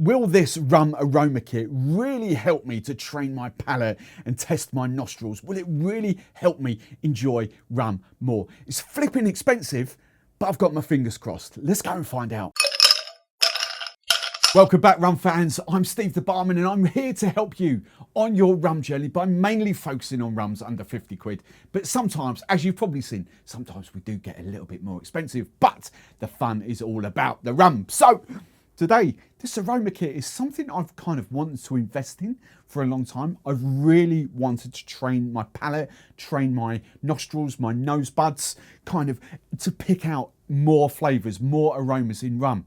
will this Rum Aroma Kit really help me to train my palate and test my nostrils? Will it really help me enjoy rum more? It's flipping expensive, but I've got my fingers crossed. Let's go and find out. Welcome back, rum fans. I'm Steve the Barman, and I'm here to help you on your rum journey by mainly focusing on rums under 50 quid. But sometimes, as you've probably seen, sometimes we do get a little bit more expensive, but the fun is all about the rum. So today, this aroma kit is something I've kind of wanted to invest in for a long time. I've really wanted to train my palate, train my nostrils, my nose buds, kind of to pick out more flavors, more aromas in rum.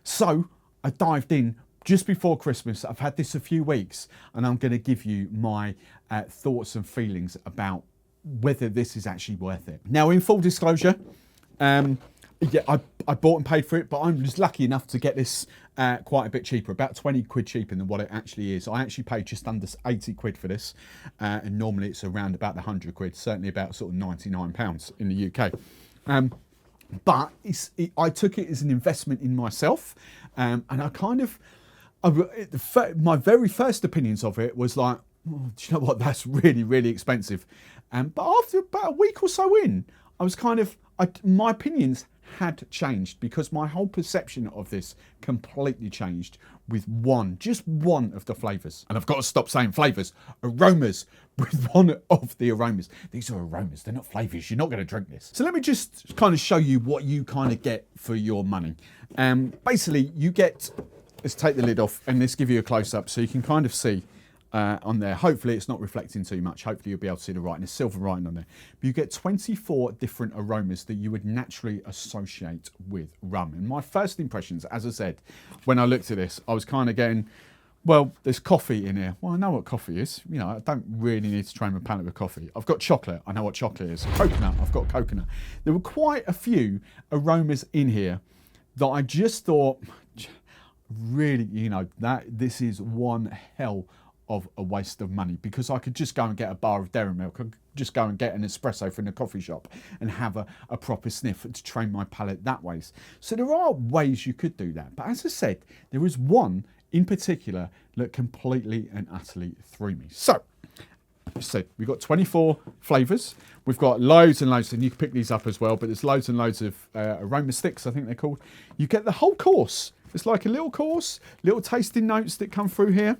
So I dived in just before Christmas. I've had this a few weeks, and I'm going to give you my thoughts and feelings about whether this is actually worth it. Now, in full disclosure, yeah, I bought and paid for it, but I'm just lucky enough to get this quite a bit cheaper, about 20 quid cheaper than what it actually is. I actually paid just under 80 quid for this, and normally it's around about the 100 quid, certainly about sort of £99 in the UK. But I took it as an investment in myself, and I kind of, my very first opinions of it was like, oh, do you know what, that's really, really expensive. But after about a week or so in, I was kind of, my opinions had changed, because my whole perception of this completely changed with just one of the flavours. And I've got to stop saying flavours, aromas, with one of the aromas. These are aromas, they're not flavours. You're not going to drink this. So let me just kind of show you what you kind of get for your money. Basically, you get, let's take the lid off and let's give you a close up so you can kind of see on there. Hopefully it's not reflecting too much. Hopefully you'll be able to see the writing. There's silver writing on there. But you get 24 different aromas that you would naturally associate with rum. And my first impressions, as I said, when I looked at this, I was kind of getting, well, there's coffee in here. Well, I know what coffee is. You know, I don't really need to train my palate with coffee. I've got chocolate. I know what chocolate is. Coconut. I've got coconut. There were quite a few aromas in here that I just thought, really, you know, this is one hell of a waste of money, because I could just go and get a bar of dairy milk. I could just go and get an espresso from the coffee shop and have a proper sniff to train my palate that way. So there are ways you could do that. But as I said, there was one in particular that completely and utterly threw me. So, as I said, we've got 24 flavours. We've got loads and loads, and you can pick these up as well, but there's loads and loads of aroma sticks, I think they're called. You get the whole course. It's like a little course, little tasting notes that come through here.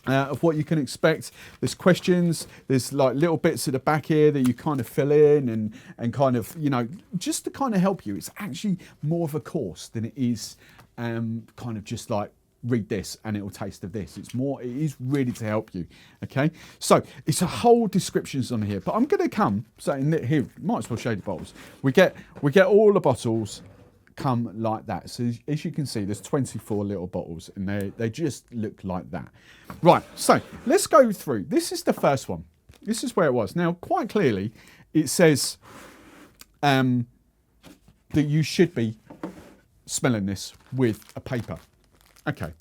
Of what you can expect. There's questions, there's like little bits at the back here that you kind of fill in and kind of, you know, just to kind of help you. It's actually more of a course than it is kind of just like read this and it'll taste of this. It is really to help you. Okay, so it's a whole descriptions on here, but I'm going to come, so in here, might as well show the bottles. We get all the bottles come like that. So as you can see, there's 24 little bottles, and they just look like that. Right, so let's go through. This is the first one. This is where it was. Now, quite clearly, it says that you should be smelling this with a paper. Okay,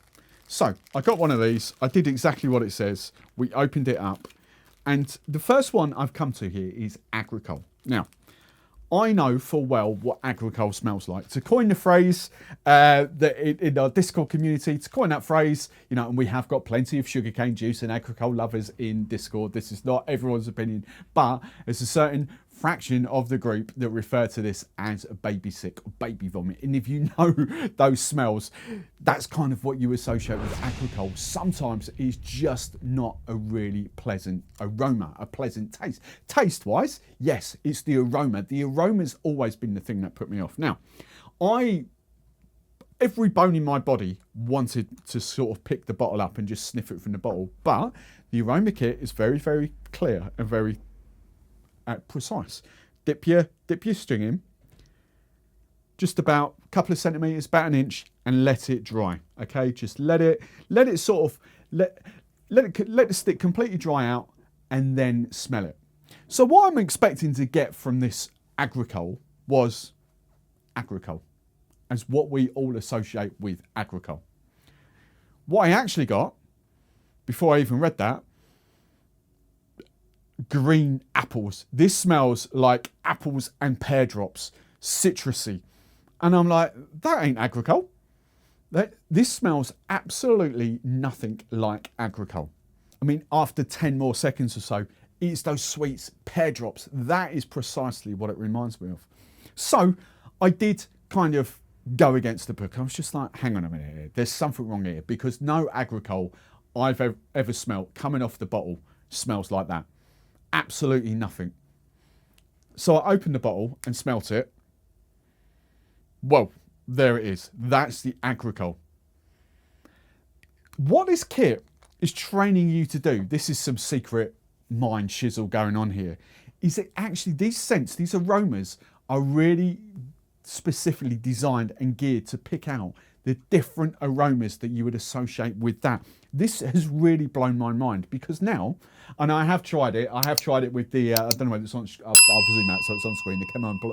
so I got one of these. I did exactly what it says. We opened it up, and the first one I've come to here is agricole. Now, I know full well what agricole smells like. To coin the phrase in our Discord community, to coin that phrase, you know, and we have got plenty of sugarcane juice and agricole lovers in Discord. This is not everyone's opinion, but there's a certain fraction of the group that refer to this as a baby sick or baby vomit. And if you know those smells, that's kind of what you associate with agricole. Sometimes it's just not a really pleasant aroma, a pleasant taste. Taste-wise, yes, it's the aroma. The aroma's always been the thing that put me off. Now, every bone in my body wanted to sort of pick the bottle up and just sniff it from the bottle, but the aroma kit is very, very clear and very precise. Dip your string in just about a couple of centimeters, about an inch, and let it dry. Okay, just let it sort of let the stick completely dry out, and then smell it. So what I'm expecting to get from this agricole was agricole, as what we all associate with agricole. What I actually got, before I even read that, green apples. This smells like apples and pear drops, citrusy. And I'm like, that ain't agricole. This smells absolutely nothing like agricole. I mean, after 10 more seconds or so, it's those sweet pear drops. That is precisely what it reminds me of. So I did kind of go against the book. I was just like, hang on a minute here. There's something wrong here, because no agricole I've ever smelt coming off the bottle smells like that. Absolutely nothing. So I opened the bottle and smelt it. Whoa, there it is. That's the agricole. What this kit is training you to do, this is some secret mind shizzle going on here, is that actually these scents, these aromas are really specifically designed and geared to pick out the different aromas that you would associate with that. This has really blown my mind, because now, and I have tried it with the, I don't know whether it's on, I'll zoom out so it's on screen, the Clement,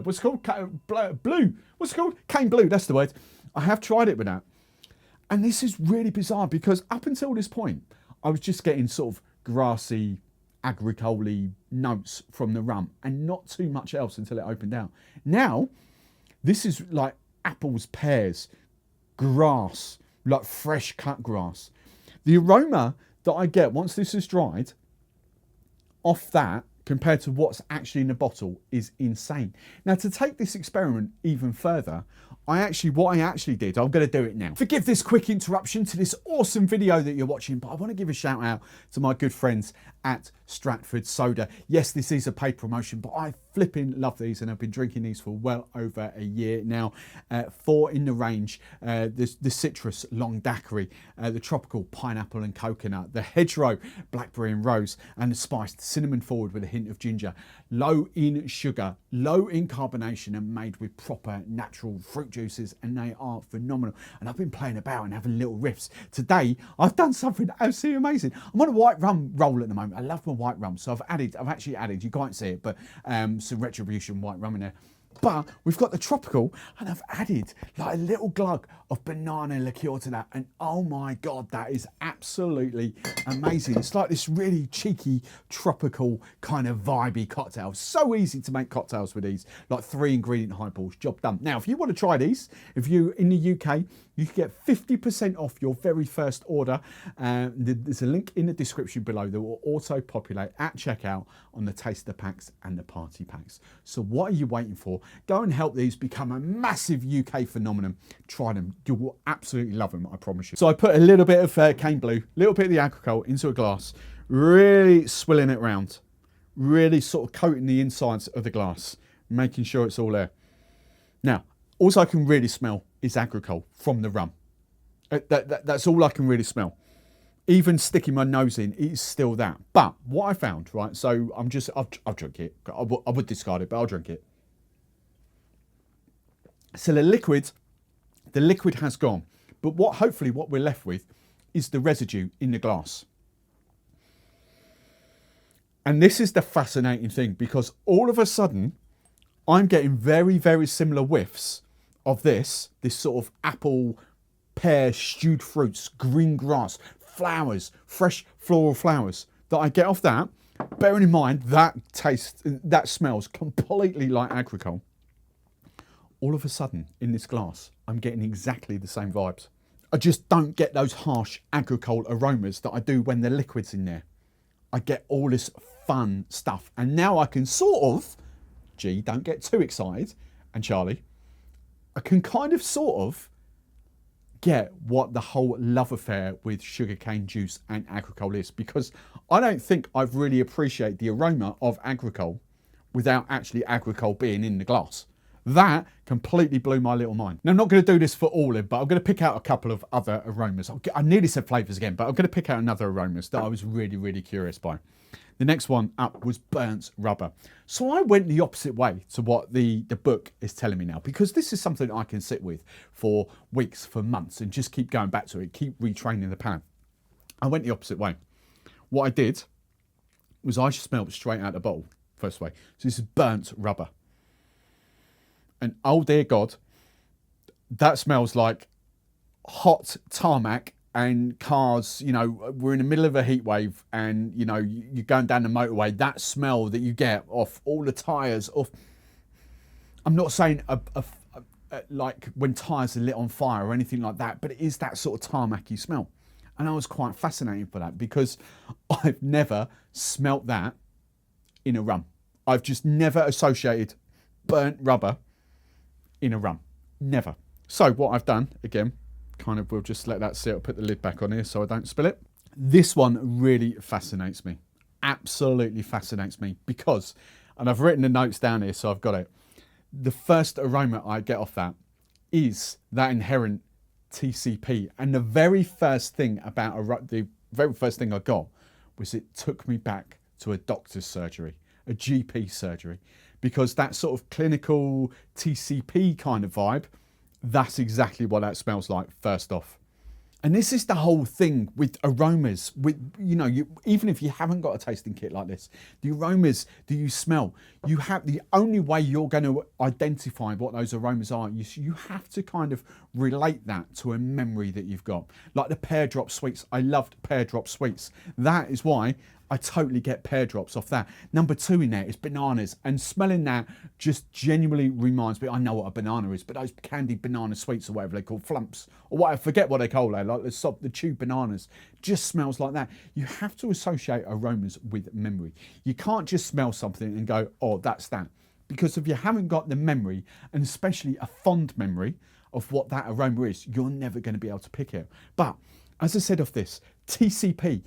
what's it called? Blue, what's it called? Cane Blue, that's the word. I have tried it with that. And this is really bizarre, because up until this point, I was just getting sort of grassy, agricole notes from the rum and not too much else until it opened out. Now, this is like apples, pears, grass, like fresh cut grass. The aroma that I get once this is dried off that compared to what's actually in the bottle is insane. Now, to take this experiment even further, what I actually did, I'm going to do it now. Forgive this quick interruption to this awesome video that you're watching, but I want to give a shout out to my good friends at Stratford Soda. Yes, this is a paid promotion, but I flipping love these, and I've been drinking these for well over a year now. 4 in the range, the citrus long daiquiri, the tropical pineapple and coconut, the hedgerow blackberry and rose, and the spiced cinnamon forward with a hint of ginger. Low in sugar, low in carbonation, and made with proper natural fruit juices, and they are phenomenal. And I've been playing about and having little riffs. Today, I've done something absolutely amazing. I'm on a white rum roll at the moment. I love my white rum, so I've actually added, you can't see it, but some Retribution white rum in there. But we've got the tropical, and I've added like a little glug of banana liqueur to that, and oh my god, that is absolutely amazing. It's like this really cheeky tropical kind of vibey cocktail. So easy to make cocktails with these, like 3 ingredient highballs, job done. Now, if you want to try these, if you're in the UK, you can get 50% off your very first order. There's a link in the description below that will auto-populate at checkout on the taster packs and the party packs. So what are you waiting for? Go and help these become a massive UK phenomenon. Try them. You will absolutely love them, I promise you. So I put a little bit of cane blue, a little bit of the agricole into a glass, really swilling it around, really sort of coating the insides of the glass, making sure it's all there. Now, all I can really smell is agricole from the rum. That's all I can really smell. Even sticking my nose in, it's still that. But what I found, right, so I'll drink it. I would discard it, but I'll drink it. So the liquid has gone. But hopefully what we're left with is the residue in the glass. And this is the fascinating thing, because all of a sudden, I'm getting very, very similar whiffs of this sort of apple, pear, stewed fruits, green grass, flowers, fresh floral flowers that I get off that. Bearing in mind that smells completely like agricole. All of a sudden in this glass, I'm getting exactly the same vibes. I just don't get those harsh agricole aromas that I do when the liquid's in there. I get all this fun stuff. And now I can sort of, G, don't get too excited, and Charlie, I can kind of sort of get what the whole love affair with sugarcane juice and agricole is, because I don't think I've really appreciated the aroma of agricole without actually agricole being in the glass. That completely blew my little mind. Now, I'm not going to do this for all of them, but I'm going to pick out a couple of other aromas. I nearly said flavours again, but I'm going to pick out another aromas that I was really, really curious by. The next one up was burnt rubber. So I went the opposite way to what the book is telling me now, because this is something I can sit with for weeks, for months, and just keep going back to it, keep retraining the palate. I went the opposite way. What I did was I just smelled straight out of the bottle, first way. So this is burnt rubber. And oh dear God, that smells like hot tarmac and cars. You know, we're in the middle of a heat wave, and you know, you're going down the motorway. That smell that you get off all the tyres, off. I'm not saying like when tyres are lit on fire or anything like that, but it is that sort of tarmacy smell. And I was quite fascinated by that because I've never smelt that in a rum. I've just never associated burnt rubber in a rum. Never. So what I've done, again, kind of, we'll just let that sit. I'll put the lid back on here so I don't spill it. This one really fascinates me. Absolutely fascinates me because, and I've written the notes down here, so I've got it. The first aroma I get off that is that inherent TCP. And the very first thing about the very first thing I got was it took me back to a doctor's surgery, a GP surgery, because that sort of clinical TCP kind of vibe, that's exactly what that smells like first off. And this is the whole thing with aromas. With, you know, even if you haven't got a tasting kit like this, the aromas that you smell, you have, the only way you're going to identify what those aromas are, you have to kind of relate that to a memory that you've got. Like the pear drop sweets. I loved pear drop sweets. That is why I totally get pear drops off that. Number 2 in there is bananas, and smelling that just genuinely reminds me, I know what a banana is, but those candied banana sweets or whatever they call, flumps, or what, I forget what they call them, like the chewed bananas, just smells like that. You have to associate aromas with memory. You can't just smell something and go, oh, that's that. Because if you haven't got the memory, and especially a fond memory of what that aroma is, you're never going to be able to pick it. But as I said of this, TCP,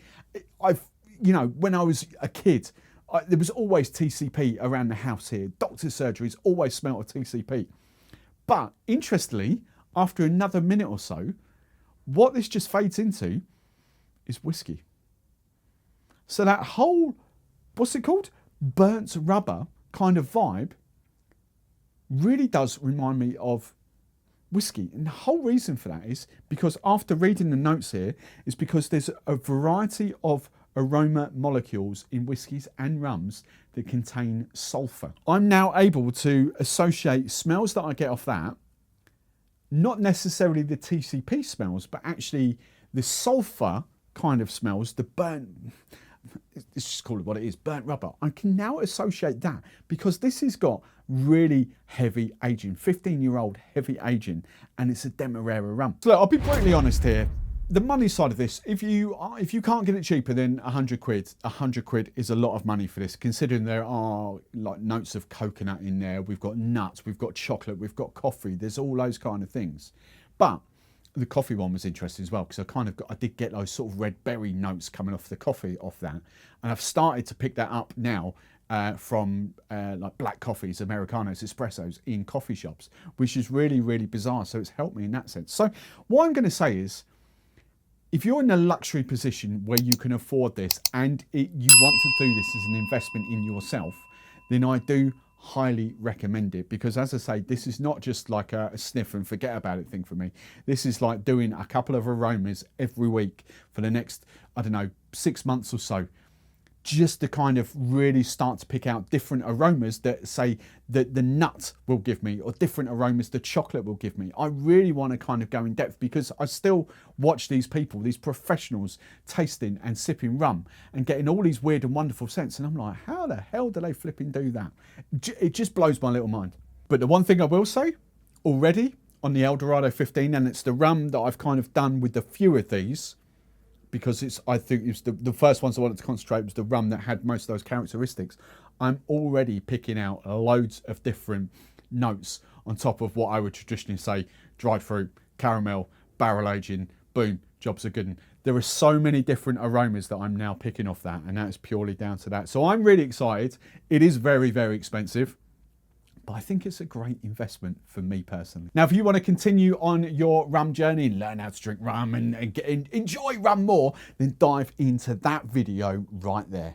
you know, when I was a kid, there was always TCP around the house here. Doctor's surgeries always smelled of TCP. But interestingly, after another minute or so, what this just fades into is whiskey. So that whole, what's it called? Burnt rubber kind of vibe really does remind me of whiskey. And the whole reason for that is because after reading the notes here, is because there's a variety of aroma molecules in whiskies and rums that contain sulfur. I'm now able to associate smells that I get off that, not necessarily the TCP smells, but actually the sulfur kind of smells, the burnt, let's just call it what it is, burnt rubber. I can now associate that because this has got really heavy aging, 15-year-old heavy aging, and it's a Demerara rum. So look, I'll be brutally honest here. The money side of this, if you can't get it cheaper than 100 quid, 100 quid is a lot of money for this, considering there are like notes of coconut in there, we've got nuts, we've got chocolate, we've got coffee, there's all those kind of things. But the coffee one was interesting as well, because I did get those sort of red berry notes coming off the coffee off that, and I've started to pick that up now from like black coffees, Americanos, espressos in coffee shops, which is really, really bizarre. So it's helped me in that sense. So what I'm going to say is, if you're in a luxury position where you can afford this and you want to do this as an investment in yourself, then I do highly recommend it, because as I say, this is not just like a sniff and forget about it thing for me. This is like doing a couple of aromas every week for the next, I don't know, 6 months or so, just to kind of really start to pick out different aromas that say that the nut will give me, or different aromas the chocolate will give me. I really want to kind of go in depth, because I still watch these people, these professionals, tasting and sipping rum and getting all these weird and wonderful scents, and I'm like, how the hell do they flipping do that? It just blows my little mind. But the one thing I will say already on the Eldorado 15, and it's the rum that I've kind of done with the few of these, because I think it's the first ones I wanted to concentrate was the rum that had most of those characteristics. I'm already picking out loads of different notes on top of what I would traditionally say, dried fruit, caramel, barrel aging, boom, jobs are good. There are so many different aromas that I'm now picking off that, and that is purely down to that. So I'm really excited. It is very, very expensive, but I think it's a great investment for me personally. Now, if you want to continue on your rum journey and learn how to drink rum and enjoy rum more, then dive into that video right there.